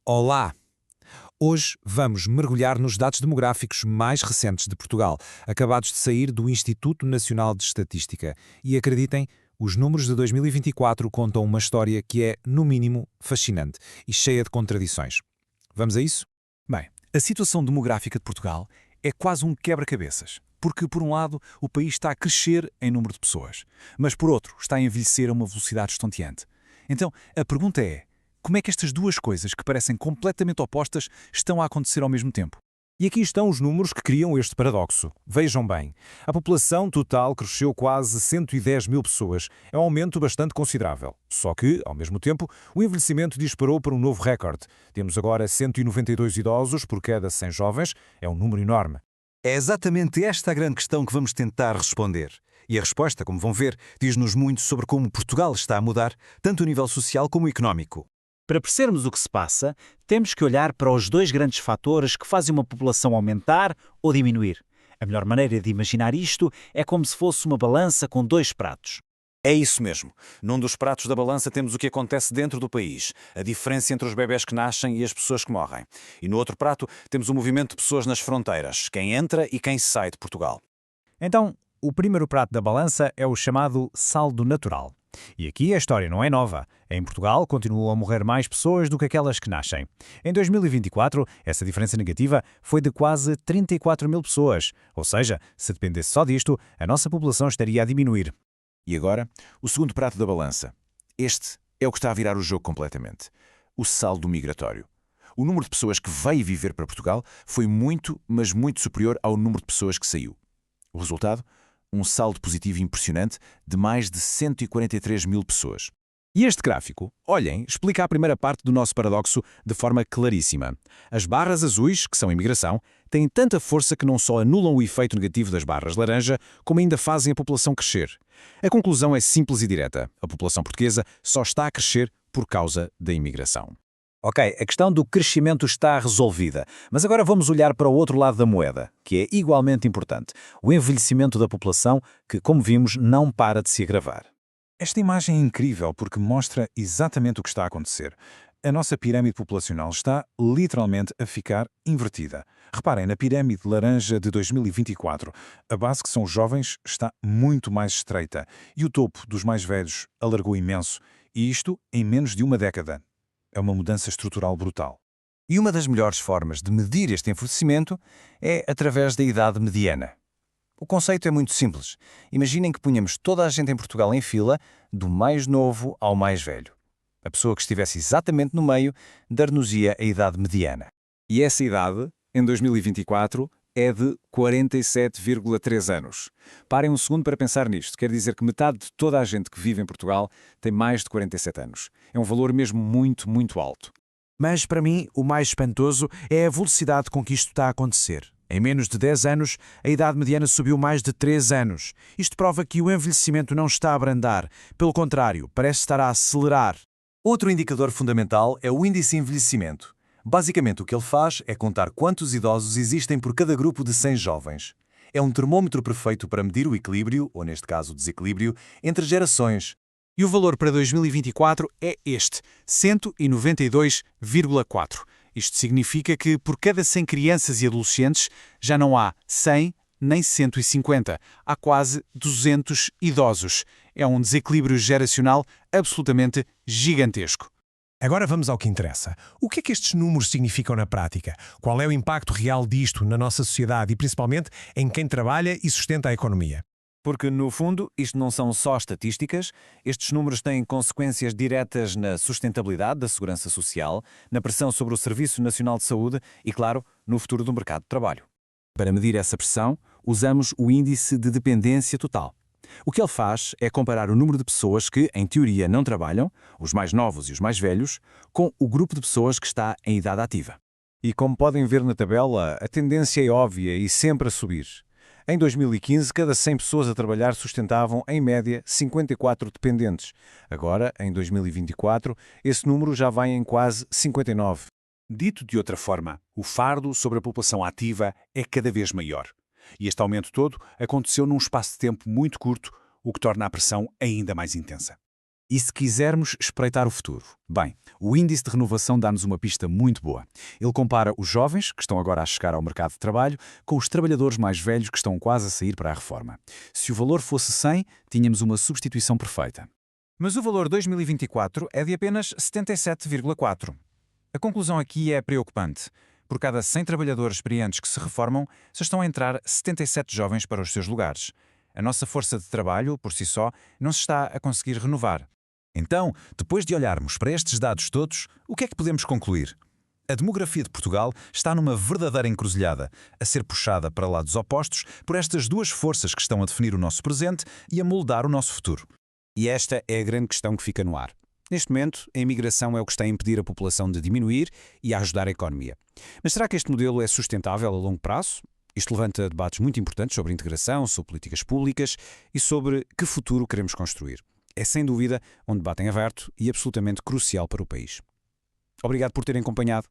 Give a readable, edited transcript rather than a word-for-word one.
Olá! Hoje vamos mergulhar nos dados demográficos mais recentes de Portugal, acabados de sair do Instituto Nacional de Estatística. E acreditem, os números de 2024 contam uma história que é, no mínimo, fascinante e cheia de contradições. Vamos a isso? Bem, a situação demográfica de Portugal é quase um quebra-cabeças, porque, por um lado, o país está a crescer em número de pessoas, mas, por outro, está a envelhecer a uma velocidade estonteante. Então, a pergunta é, como é que estas duas coisas, que parecem completamente opostas, estão a acontecer ao mesmo tempo? E aqui estão os números que criam este paradoxo. Vejam bem, a população total cresceu quase 110 mil pessoas. É um aumento bastante considerável. Só que, ao mesmo tempo, o envelhecimento disparou para um novo recorde. Temos agora 192 idosos por cada 100 jovens. É um número enorme. É exatamente esta a grande questão que vamos tentar responder. E a resposta, como vão ver, diz-nos muito sobre como Portugal está a mudar, tanto a nível social como económico. Para percebermos o que se passa, temos que olhar para os dois grandes fatores que fazem uma população aumentar ou diminuir. A melhor maneira de imaginar isto é como se fosse uma balança com dois pratos. É isso mesmo. Num dos pratos da balança temos o que acontece dentro do país, a diferença entre os bebés que nascem e as pessoas que morrem. E no outro prato temos o movimento de pessoas nas fronteiras, quem entra e quem sai de Portugal. Então, o primeiro prato da balança é o chamado saldo natural. E aqui a história não é nova. Em Portugal, continuam a morrer mais pessoas do que aquelas que nascem. Em 2024, essa diferença negativa foi de quase 34 mil pessoas. Ou seja, se dependesse só disto, a nossa população estaria a diminuir. E agora, o segundo prato da balança. Este é o que está a virar o jogo completamente. O saldo migratório. O número de pessoas que veio viver para Portugal foi muito, mas muito superior ao número de pessoas que saiu. O resultado? Um saldo positivo impressionante de mais de 143 mil pessoas. E este gráfico, olhem, explica a primeira parte do nosso paradoxo de forma claríssima. As barras azuis, que são imigração, têm tanta força que não só anulam o efeito negativo das barras laranja, como ainda fazem a população crescer. A conclusão é simples e direta. A população portuguesa só está a crescer por causa da imigração. Ok, a questão do crescimento está resolvida, mas agora vamos olhar para o outro lado da moeda, que é igualmente importante, o envelhecimento da população, que, como vimos, não para de se agravar. Esta imagem é incrível porque mostra exatamente o que está a acontecer. A nossa pirâmide populacional está literalmente a ficar invertida. Reparem, na pirâmide laranja de 2024, a base, que são os jovens, está muito mais estreita e o topo dos mais velhos alargou imenso, e isto em menos de uma década. É uma mudança estrutural brutal. E uma das melhores formas de medir este envelhecimento é através da idade mediana. O conceito é muito simples. Imaginem que punhamos toda a gente em Portugal em fila, do mais novo ao mais velho. A pessoa que estivesse exatamente no meio dar-nos-ia a idade mediana. E essa idade, em 2024, é de 47,3 anos. Parem um segundo para pensar nisto. Quer dizer que metade de toda a gente que vive em Portugal tem mais de 47 anos. É um valor mesmo muito, muito alto. Mas, para mim, o mais espantoso é a velocidade com que isto está a acontecer. Em menos de 10 anos, a idade mediana subiu mais de 3 anos. Isto prova que o envelhecimento não está a abrandar. Pelo contrário, parece estar a acelerar. Outro indicador fundamental é o índice de envelhecimento. Basicamente, o que ele faz é contar quantos idosos existem por cada grupo de 100 jovens. É um termômetro perfeito para medir o equilíbrio, ou neste caso o desequilíbrio, entre gerações. E o valor para 2024 é este, 192,4. Isto significa que por cada 100 crianças e adolescentes já não há 100 nem 150. Há quase 200 idosos. É um desequilíbrio geracional absolutamente gigantesco. Agora vamos ao que interessa. O que é que estes números significam na prática? Qual é o impacto real disto na nossa sociedade e principalmente em quem trabalha e sustenta a economia? Porque, no fundo, isto não são só estatísticas, estes números têm consequências diretas na sustentabilidade da segurança social, na pressão sobre o Serviço Nacional de Saúde e, claro, no futuro do mercado de trabalho. Para medir essa pressão, usamos o Índice de Dependência Total. O que ele faz é comparar o número de pessoas que, em teoria, não trabalham, os mais novos e os mais velhos, com o grupo de pessoas que está em idade ativa. E como podem ver na tabela, a tendência é óbvia e sempre a subir. Em 2015, cada 100 pessoas a trabalhar sustentavam, em média, 54 dependentes. Agora, em 2024, esse número já vai em quase 59. Dito de outra forma, o fardo sobre a população ativa é cada vez maior. E este aumento todo aconteceu num espaço de tempo muito curto, o que torna a pressão ainda mais intensa. E se quisermos espreitar o futuro? Bem, o índice de renovação dá-nos uma pista muito boa. Ele compara os jovens, que estão agora a chegar ao mercado de trabalho, com os trabalhadores mais velhos que estão quase a sair para a reforma. Se o valor fosse 100, tínhamos uma substituição perfeita. Mas o valor 2024 é de apenas 77,4. A conclusão aqui é preocupante. Por cada 100 trabalhadores experientes que se reformam, só estão a entrar 77 jovens para os seus lugares. A nossa força de trabalho, por si só, não se está a conseguir renovar. Então, depois de olharmos para estes dados todos, o que é que podemos concluir? A demografia de Portugal está numa verdadeira encruzilhada, a ser puxada para lados opostos por estas duas forças que estão a definir o nosso presente e a moldar o nosso futuro. E esta é a grande questão que fica no ar. Neste momento, a imigração é o que está a impedir a população de diminuir e a ajudar a economia. Mas será que este modelo é sustentável a longo prazo? Isto levanta debates muito importantes sobre integração, sobre políticas públicas e sobre que futuro queremos construir. É sem dúvida um debate em aberto e absolutamente crucial para o país. Obrigado por terem acompanhado.